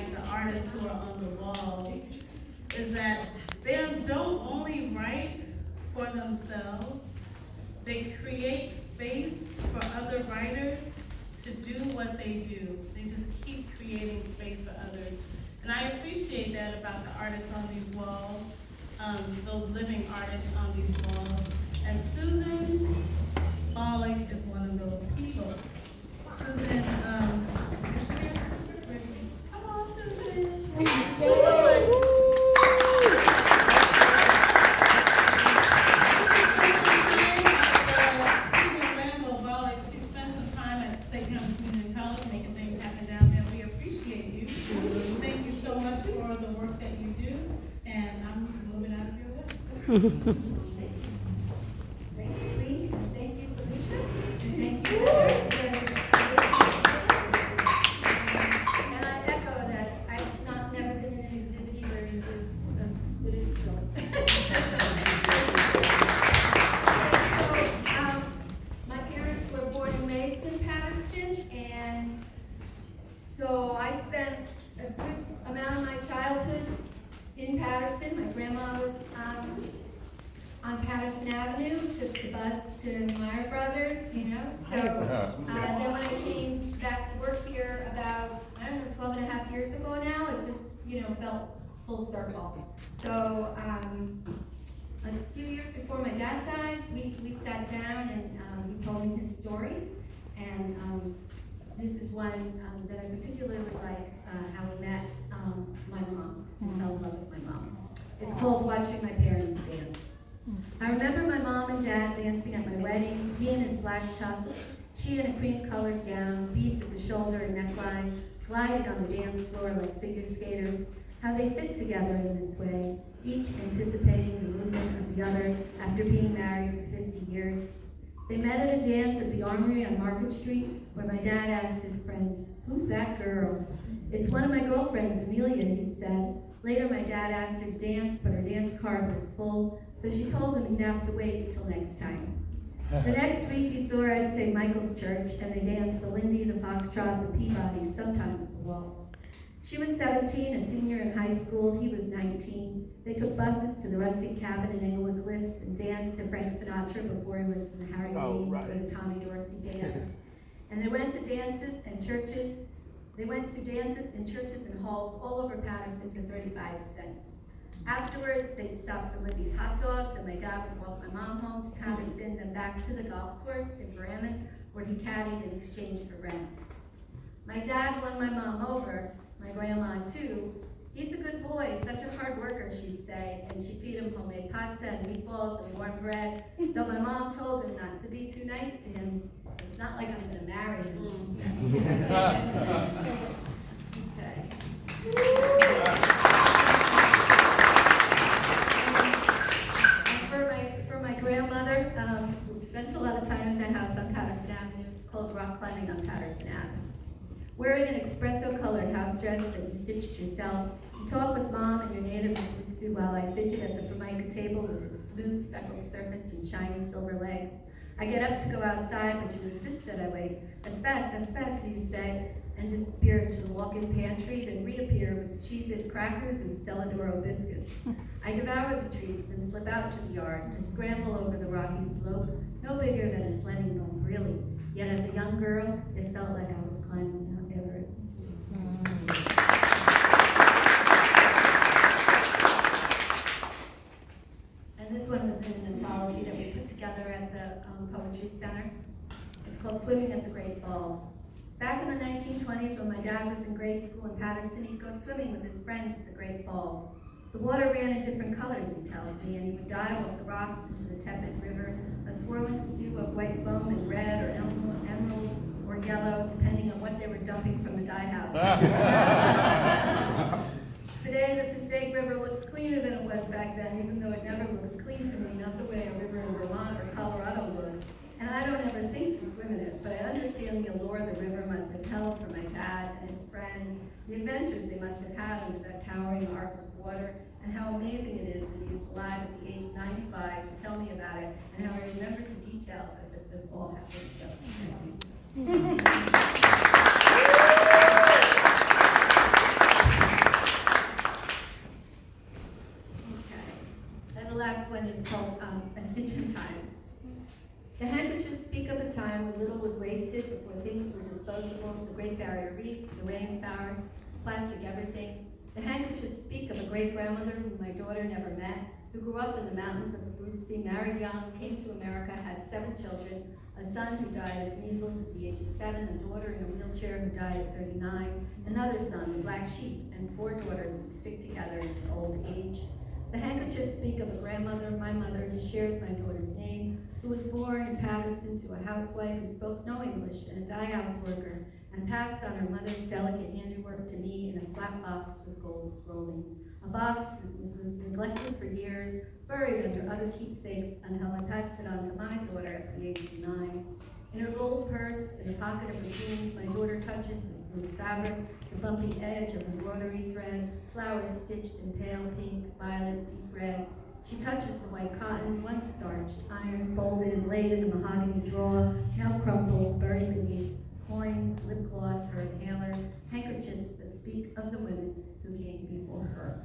like the artists who are on the walls is that they don't only write for themselves, they create space for other writers to do what they do. They just keep creating space for others. And I appreciate that about the artists on these walls, those living artists on these walls. And Susan Bollick is one of those people. Susan, come on, Susan. She spent some time at St. Thomas Community College making things happen down there. We appreciate you. Thank you so much for the work that you do. And I'm moving out of your way. Thank you, Lee. Thank you, Felicia. Thank you, Heather. And I echo that I've never been in an exhibit where it is still. So, my parents were born and raised in Paterson, and so I spent a good amount of my childhood in Paterson. My grandma was on Paterson Avenue, took the bus to Meyer Brothers, you know, so then when I came back to work here about, 12 and a half years ago now, it just, felt full circle. So a few years before my dad died, we sat down and he told me his stories, and this is one that I particularly like, how we met my mom and fell in love with my mom. It's called Watching My Parents Dance. I remember my mom and dad dancing at my wedding, he in his black tux, she in a cream-colored gown, beads at the shoulder and neckline, glided on the dance floor like figure skaters. How they fit together in this way, each anticipating the movement of the other after being married for 50 years. They met at a dance at the Armory on Market Street, where my dad asked his friend, "Who's that girl?" "It's one of my girlfriends, Amelia," he said. Later, my dad asked her to dance, but her dance card was full, so she told him he'd have to wait until next time. The next week, he saw her at St. Michael's Church, and they danced the Lindy, the Foxtrot, the Peabody, sometimes the waltz. She was 17, a senior in high school. He was 19. They took buses to the rustic cabin in Englewood Cliffs and danced to Frank Sinatra before he was in the Harry James or the Tommy Dorsey dance. And they went to dances and churches. They went to dances in churches and halls all over Paterson for 35 cents. Afterwards, they'd stop for Libby's hot dogs, and my dad would walk my mom home to Paterson and back to the golf course in Paramus, where he caddied in exchange for rent. My dad won my mom over, my grandma too. "He's a good boy, such a hard worker," she'd say, and she'd feed him homemade pasta and meatballs and warm bread, though my mom told him not to be too nice to him. "It's not like I'm going to marry him," she said. For my grandmother, we spent a lot of time at that house on Paterson Avenue. It's called Rock Climbing on Paterson Avenue. Wearing an espresso-colored house dress that you stitched yourself, you talk with Mom and your native Mutsu while I fidget at the Formica table with its smooth speckled surface and shiny silver legs. I get up to go outside, but you insist that I wait. Aspetta, you say, and disappear into the walk-in pantry, then reappear with Cheez-It crackers and Stella D'Oro biscuits. I devour the treats, then slip out to the yard to scramble over the rocky slope, no bigger than a sledding gnome, really. Yet as a young girl, it felt like I was climbing Mount Everest. And this one was in an anthology that we put together at the Poetry Center. It's called Swimming at the Great Falls. Back in the 1920s, when my dad was in grade school in Paterson, he'd go swimming with his friends at the Great Falls. The water ran in different colors, he tells me, and he would dive off the rocks into the tepid river, a swirling stew of white foam and red or emerald or yellow, depending on what they were dumping from the dye house. Today, the Passaic River looks cleaner than it was back then, even though it never looks clean to me, not the way a river in Vermont or Colorado looks. And I don't ever think to swim in it, but I understand the allure the river must have held for my dad and his friends, the adventures they must have had under that towering arc of water, and how amazing it is that he is alive at the age of 95 to tell me about it, and how he remembers the details as if this all happened just recently. Great Barrier Reef, the rainforest, plastic everything. The handkerchiefs speak of a great-grandmother whom my daughter never met, who grew up in the mountains of the Blue Sea, married young, came to America, had 7 children, a son who died of measles at the age of 7, a daughter in a wheelchair who died at 39, another son, the black sheep, and 4 daughters who stick together into old age. The handkerchiefs speak of a grandmother, my mother, who shares my daughter's name, who was born in Paterson to a housewife who spoke no English and a dye-house worker, and passed on her mother's delicate handiwork to me in a flat box with gold scrolling. A box that was neglected for years, buried under other keepsakes until I passed it on to my daughter at the age of 9. In her gold purse, in the pocket of her jeans, my daughter touches the smooth fabric, the bumpy edge of embroidery thread, flowers stitched in pale pink, violet, deep red. She touches the white cotton, once starched, ironed, folded, and laid in the mahogany drawer, now crumpled, buried beneath coins, lip gloss, her inhaler, handkerchiefs that speak of the women who came before her.